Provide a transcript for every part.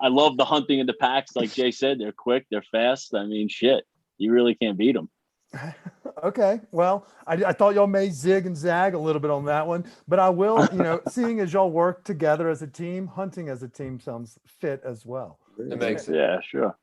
I love the hunting in the packs. Like Jay said, they're quick, they're fast. I mean, shit, you really can't beat them. Okay, well, I thought y'all may zig and zag a little bit on that one, but I will, seeing as y'all work together as a team, hunting as a team sounds fit as well. It makes it. Yeah, sure.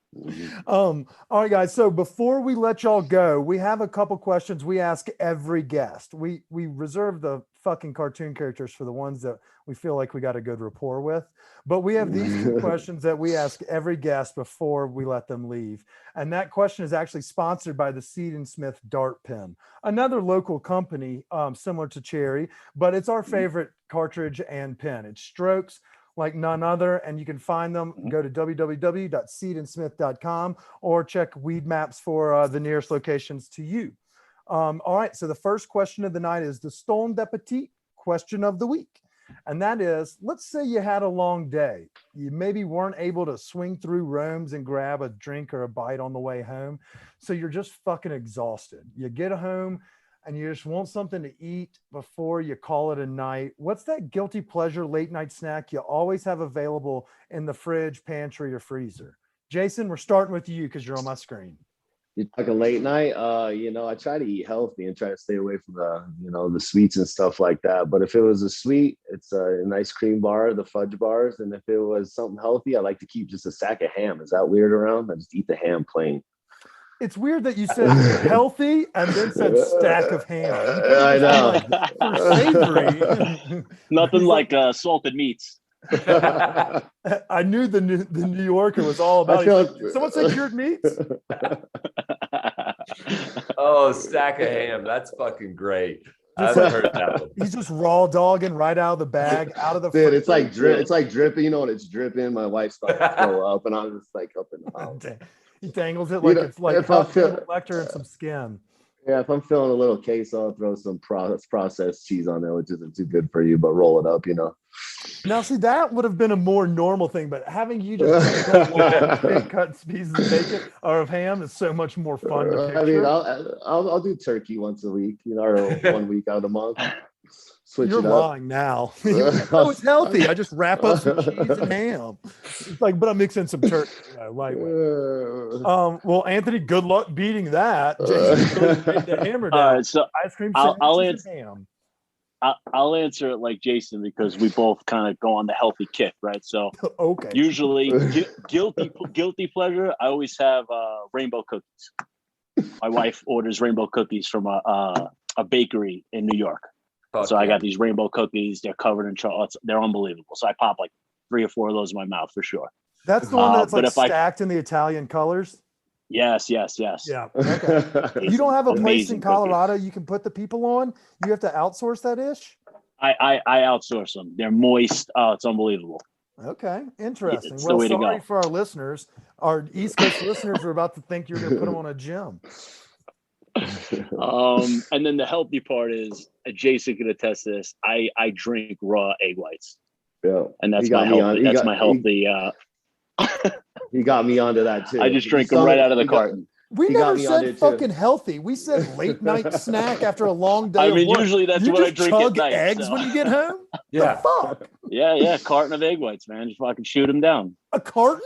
All right, guys. So before we let y'all go, we have a couple questions we ask every guest. We reserve the fucking cartoon characters for the ones that we feel like we got a good rapport with. But we have these two questions that we ask every guest before we let them leave. And that question is actually sponsored by the Seed and Smith Dart Pen, another local company similar to Cherry, but it's our favorite cartridge and pen. It strokes like none other, and you can find them. Go to www.seedandsmith.com or check Weed Maps for the nearest locations to you. All right, so the first question of the night is the Stone de Petit question of the week. And that is, let's say you had a long day. You maybe weren't able to swing through Rome's and grab a drink or a bite on the way home. So you're just fucking exhausted. You get home and you just want something to eat before you call it a night. What's that guilty pleasure late night snack you always have available in the fridge, pantry, or freezer? Jason, we're starting with you because you're on my screen. You're talking late night. I try to eat healthy and try to stay away from the sweets and stuff like that. But if it was a sweet, it's a nice cream bar, the fudge bars. And if it was something healthy, I like to keep just a sack of ham. Is that weird around? I just eat the ham plain. It's weird that you said healthy and then said stack of ham. I know. For savory. Nothing like salted meats. I knew the New Yorker was all about it. Someone said cured meats. Oh, stack of ham. That's fucking great. I've heard that one. He's just raw dogging right out of the bag, out of the dude. It's like dripping. You know, when it's dripping. My wife's starting to throw up, and I'm just like up in the house. He dangles it like it's like lecture and some skin. Yeah, if I'm feeling a little queso, I'll throw some processed cheese on there, which isn't too good for you, but roll it up, Now, see, that would have been a more normal thing, but having you just cut pieces of bacon or of ham is so much more fun to picture. I mean, I'll do turkey once a week, or 1 week out of the month. Switch You're it up. lying now. Oh, it's healthy. I just wrap up some cheese and ham. It's like, but I'm mixing some turkey. Lightweight. Well, Anthony, good luck beating that. Jason made the hammer down. All right, so ice cream I'll sandwiches and ham. I'll answer it like Jason because we both kind of go on the healthy kick, right? So okay. Usually guilty pleasure. I always have rainbow cookies. My wife orders rainbow cookies from a bakery in New York. So I got these rainbow cookies. They're covered in chocolate. They're unbelievable. So I pop like 3 or 4 of those in my mouth for sure. That's the one that's like stacked in the Italian colors. Yes. Yeah. Okay. You don't have a place in Colorado you can put the people on? You have to outsource that ish? I outsource them. They're moist. Oh, it's unbelievable. Okay. Interesting. It's the way to go. Sorry for our listeners. Our East Coast listeners are about to think you're going to put them on a gym. And then the healthy part is Jason can attest to this. I drink raw egg whites. Yeah. And that's my healthy. He got me onto that too. I just drink them right out of the carton. We never said fucking healthy. We said late night snack after a long day. I mean, usually that's what I drink at night. Eggs when you get home? Yeah. The fuck? Yeah. Carton of egg whites, man. Just fucking shoot them down. A carton?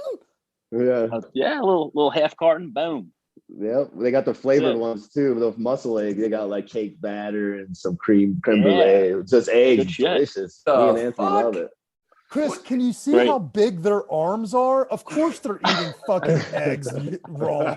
Yeah. Yeah, a little half carton. Boom. Yep, they got the flavored ones too. Those muscle eggs, they got like cake batter and some creme brulee. Just eggs, delicious. Me and Anthony love it. Chris, can you see how big their arms are? Of course they're eating fucking eggs raw.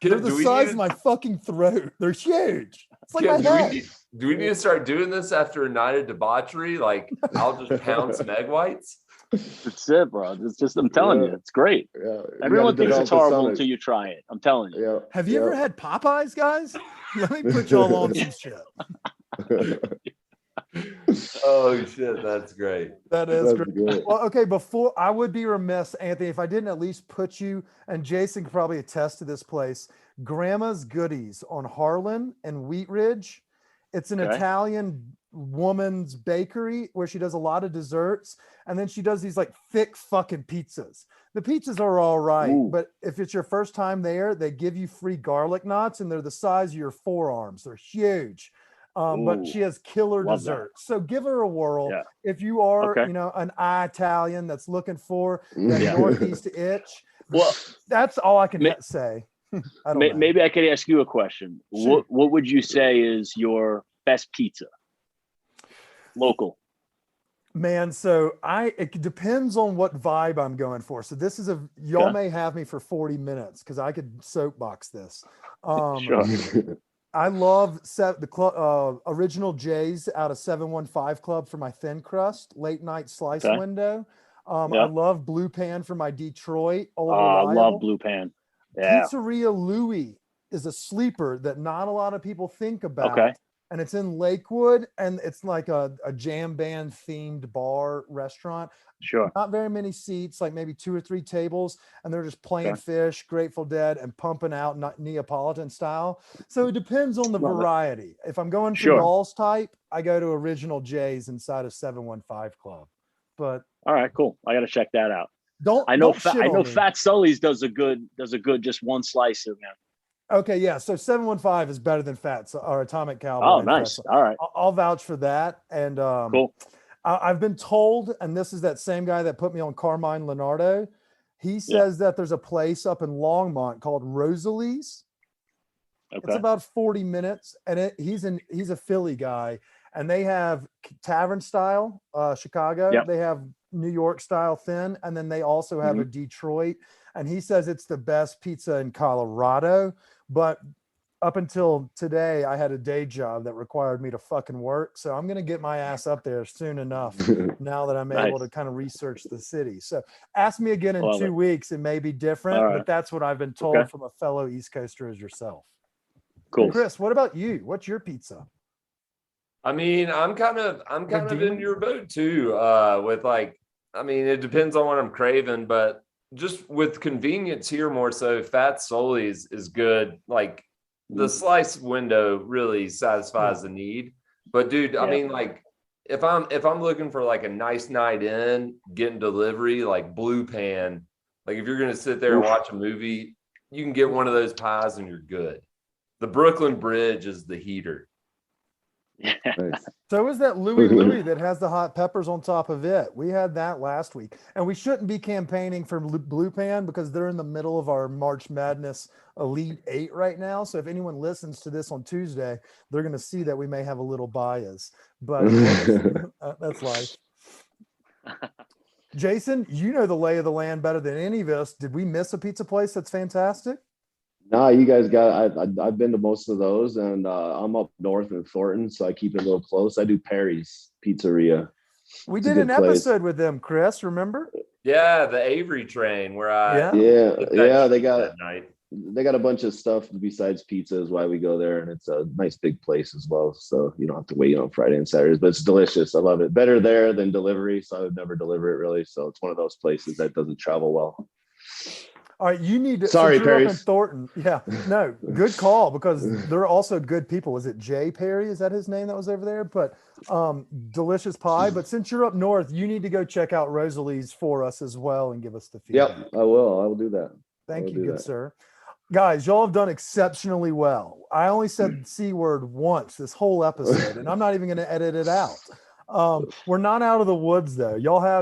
They're the size of my fucking throat. They're huge. It's like my head. Do we need to start doing this after a night of debauchery? Like, I'll just pound some egg whites? That's it, bro. It's just, I'm telling you, it's great. Yeah. Everyone thinks it's horrible until you try it. I'm telling you. Yeah. Have you ever had Popeyes, guys? Let me put y'all on some shit. Oh shit, that's great. That's great. Good. Well, okay, before I would be remiss, Anthony, if I didn't at least put you, and Jason could probably attest to this place, Grandma's Goodies on Harlan and Wheat Ridge. It's an Italian woman's bakery where she does a lot of desserts, and then she does these like thick fucking pizzas. The pizzas are all right, but if it's your first time there, they give you free garlic knots, and they're the size of your forearms. They're huge. But she has killer love desserts. So give her a whirl. Yeah. If you are, Okay. an Italian that's looking for that Northeast itch, Well, that's all I can say. I don't know. Maybe I could ask you a question. Sure. What would you say is your best pizza? Local. Man, so it depends on what vibe I'm going for. So this is y'all may have me for 40 minutes because I could soapbox this. Sure. I love the original J's out of 715 Club for my thin crust late night slice window. I love Blue Pan for my Detroit. I love Blue Pan. Yeah. Pizzeria Louie is a sleeper that not a lot of people think about. Okay. And it's in Lakewood, and it's like a jam band themed bar restaurant. Sure. Not very many seats, like maybe 2 or 3 tables, and they're just playing Fish, Grateful Dead, and pumping out Neapolitan style. So it depends on the variety. If I'm going for y'all's type, I go to Original J's inside of 715 Club. But all right, cool. I got to check that out. I know Fat Sully's does a good just one slice of them. Okay, yeah. So 715 is better than Fats or Atomic Cowboy. Oh, nice. All right. I'll vouch for that. And cool. I've been told, and this is that same guy that put me on Carmine Leonardo. He says that there's a place up in Longmont called Rosalie's. Okay. It's about 40 minutes, and he's a Philly guy, and they have tavern style, Chicago. Yep. They have New York style thin, and then they also have a Detroit. And he says it's the best pizza in Colorado. But up until today, I had a day job that required me to fucking work. So I'm going to get my ass up there soon enough now that I'm able to kind of research the city. So ask me again in 2 weeks. It may be different, but that's what I've been told from a fellow East Coaster as yourself. Cool. Chris, what about you? What's your pizza? I mean, I'm kind of in your boat too. It depends on what I'm craving, but just with convenience here more so, Fat Sully's is good. Like the slice window really satisfies the need. But dude, I mean, like if I'm looking for like a nice night in, getting delivery, like Blue Pan, like if you're gonna sit there and watch a movie, you can get one of those pies and you're good. The Brooklyn Bridge is the heater. Nice. So is that Louie that has the hot peppers on top of it. We had that last week, and we shouldn't be campaigning for Blue Pan because they're in the middle of our March Madness Elite 8 right now. So if anyone listens to this on Tuesday, they're going to see that we may have a little bias, but that's life. Jason, you know the lay of the land better than any of us. Did we miss a pizza place that's fantastic? No, you guys I've been to most of those, and I'm up north in Thornton, so I keep it a little close. I do Perry's Pizzeria. We did an episode with them, Chris, remember? Yeah, the Avery train where they got a bunch of stuff besides pizza is why we go there, and it's a nice big place as well, so you don't have to wait on Friday and Saturdays, but it's delicious. I love it. Better there than delivery, so I would never deliver it really, so it's one of those places that doesn't travel well. All right, you need to. Sorry, Perry. Thornton. Yeah, no, good call because they're also good people. Was it Jay Perry? Is that his name that was over there? But delicious pie. But since you're up north, you need to go check out Rosalie's for us as well and give us the feedback. Yep, I will. I will do that. Thank you, good sir. Guys, y'all have done exceptionally well. I only said C word once this whole episode, and I'm not even going to edit it out. We're not out of the woods though.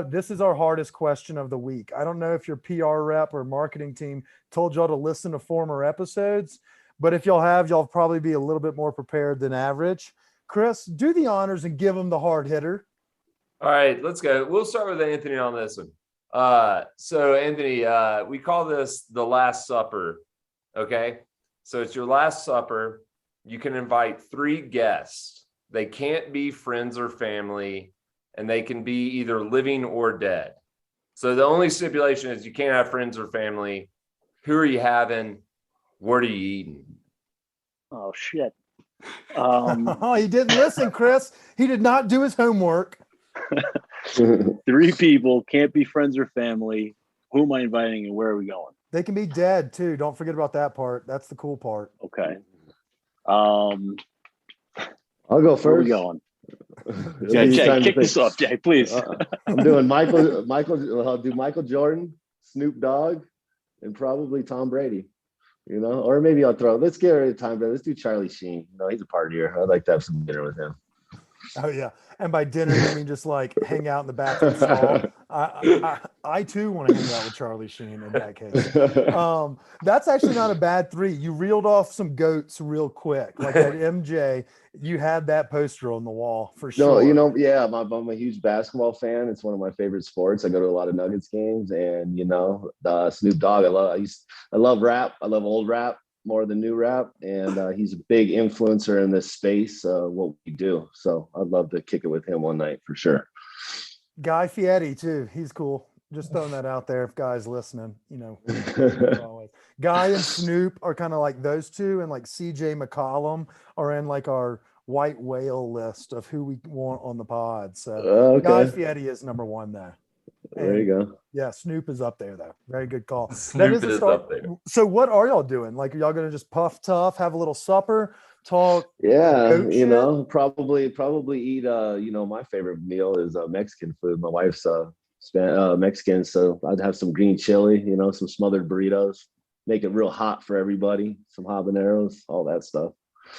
This is our hardest question of the week. I don't know if your PR rep or marketing team told y'all to listen to former episodes, but if y'all probably be a little bit more prepared than average. Chris, do the honors and give them the hard hitter. All right, let's go. We'll start with Anthony on this one. So Anthony, we call this the Last Supper. Okay. So it's your last supper. You can invite 3 guests. They can't be friends or family, and they can be either living or dead. So the only stipulation is you can't have friends or family. Who are you having? What are you eating? Oh, shit. He didn't listen, Chris. He did not do his homework. 3 people, can't be friends or family. Who am I inviting and where are we going? They can be dead, too. Don't forget about that part. That's the cool part. Okay. I'll go first. Where are we going? Jay, kick this off, Jay, please. I'm doing I'll do Michael Jordan, Snoop Dogg, and probably Tom Brady. You know, or maybe I'll let's get rid of time, but let's do Charlie Sheen. You know, he's a partier. I'd like to have some dinner with him. Oh yeah, and by dinner you mean just like hang out in the bathroom stall. I too want to hang out with Charlie Sheen in that case. That's actually not a bad 3. You reeled off some goats real quick, like at MJ. You had that poster on the wall for sure. No, you know, yeah, I'm a huge basketball fan. It's one of my favorite sports. I go to a lot of Nuggets games, and you know, Snoop Dogg. I love rap. I love old rap more than new rap, and he's a big influencer in this space, what we do. So I'd love to kick it with him one night for sure. Guy Fieri too, he's cool. Just throwing that out there if guys listening, you know. Guy and Snoop are kind of like those two, and like CJ McCollum are in like our white whale list of who we want on the pod. So Guy Fieri is number 1 there. There you go. Yeah, Snoop is up there though. Very good call. Snoop is up there. So what are y'all doing? Like, are y'all gonna just puff tough, have a little supper, talk? Yeah, you know, probably eat. You know, my favorite meal is Mexican food. My wife's Mexican, so I'd have some green chili. You know, some smothered burritos. Make it real hot for everybody. Some habaneros, all that stuff.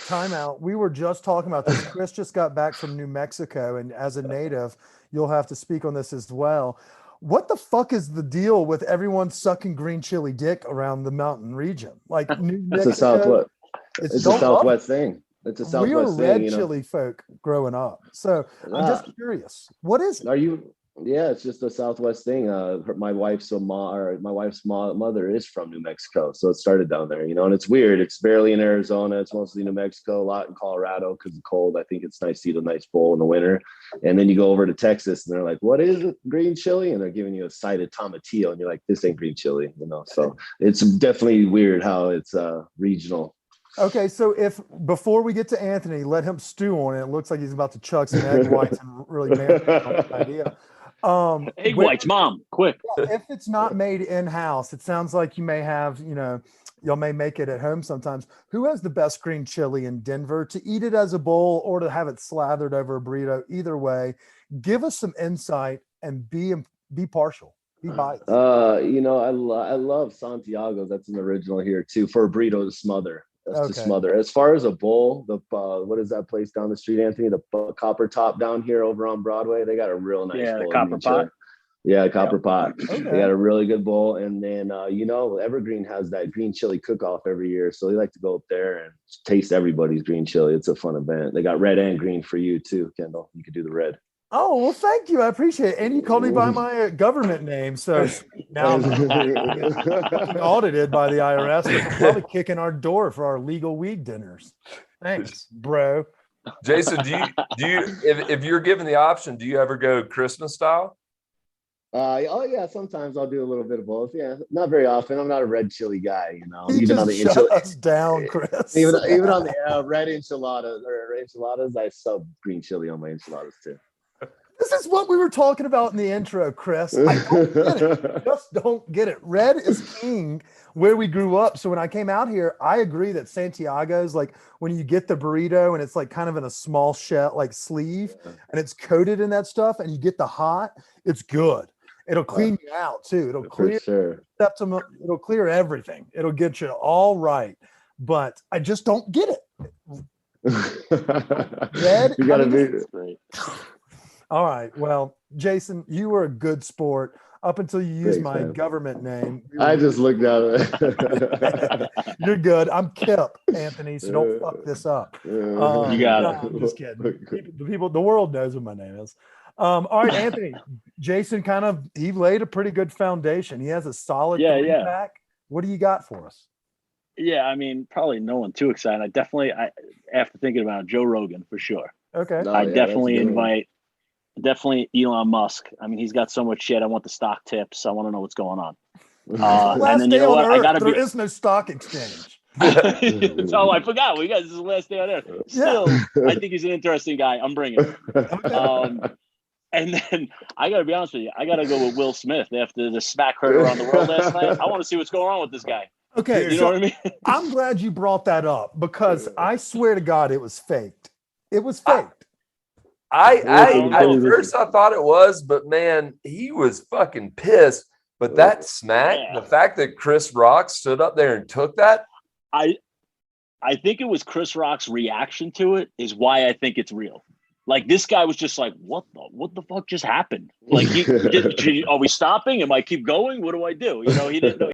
Time out. We were just talking about this. Chris just got back from New Mexico, and as a native, you'll have to speak on this as well. What the fuck is the deal with everyone sucking green chili dick around the mountain region? Like New Mexico, it's a Southwest. It's a Southwest thing. It's a Southwest thing. We were red chili folk growing up, so I'm just curious. What is it? Are you? Yeah, it's just a Southwest thing. My wife's mother is from New Mexico, so it started down there. You know, and it's weird. It's barely in Arizona. It's mostly New Mexico. A lot in Colorado because it's cold. I think it's nice to eat a nice bowl in the winter. And then you go over to Texas, and they're like, "What is it? Green chili?" And they're giving you a side of tomatillo, and you're like, "This ain't green chili." You know, so it's definitely weird how it's regional. Okay, so if before we get to Anthony, let him stew on it. It looks like he's about to chuck some egg whites and really marinate on the idea. Egg whites, Mom, quick. If it's not made in-house, it sounds like you may have, you know, y'all may make it at home sometimes. Who has the best green chili in Denver to eat it as a bowl or to have it slathered over a burrito? Either way, give us some insight and be partial. Be biased. You know, I love Santiago's. That's an original here too for a burrito to smother. To smother. As far as a bowl, what is that place down the street, Anthony? The Copper Top down here over on Broadway. They got a real nice bowl. Copper Pot. Yeah, Copper Pot. Okay. They got a really good bowl. And then, you know, Evergreen has that green chili cook-off every year. So they like to go up there and taste everybody's green chili. It's a fun event. They got red and green for you too, Kendall. You could do the red. Oh, well, thank you. I appreciate it. And you called me by my government name. So now I'm audited by the IRS. They're probably kicking our door for our legal weed dinners. Thanks, bro. Jason, do you if you're given the option, do you ever go Christmas style? Oh yeah, sometimes I'll do a little bit of both. Yeah, not very often. I'm not a red chili guy, you know. Even on the shut us down, Chris. Even on the red enchiladas or enchiladas, I sub green chili on my enchiladas too. This is what we were talking about in the intro, Chris. I don't get it. Just don't get it. Red is king where we grew up. So when I came out here, I agree that Santiago's, like when you get the burrito and it's like kind of in a small shell, like sleeve, and it's coated in that stuff, and you get the hot, it's good. It'll clean you out too. It'll clear septum. It'll clear everything. It'll get you all right. But I just don't get it. Red. You gotta be. All right. Well, Jason, you were a good sport up until you used my government name. I just looked at it. You're good. I'm Kip, Anthony, so don't fuck this up. You got it. I'm just kidding. The world knows what my name is. All right, Anthony. Jason he laid a pretty good foundation. He has a solid pack. What do you got for us? Yeah, I mean, probably no one too excited. I after thinking about it, Joe Rogan for sure. Okay. I definitely invite. Definitely Elon Musk. I mean, he's got so much shit. I want the stock tips. I want to know what's going on. And then you know what? There is no stock exchange. Oh, I forgot. This is the last day on Earth. Still, I think he's an interesting guy. I'm bringing him. And then I got to be honest with you. I got to go with Will Smith after the smack heard around the world last night. I want to see what's going on with this guy. Okay, you know what I mean? I'm glad you brought that up because I swear to God, it was faked. It was faked. At first I thought it was, but man, he was fucking pissed. But that smack, the fact that Chris Rock stood up there and took that, I think it was Chris Rock's reaction to it is why I think it's real. Like this guy was just like, what the fuck just happened? Like, are we stopping? Am I keep going? What do I do? You know, he didn't know.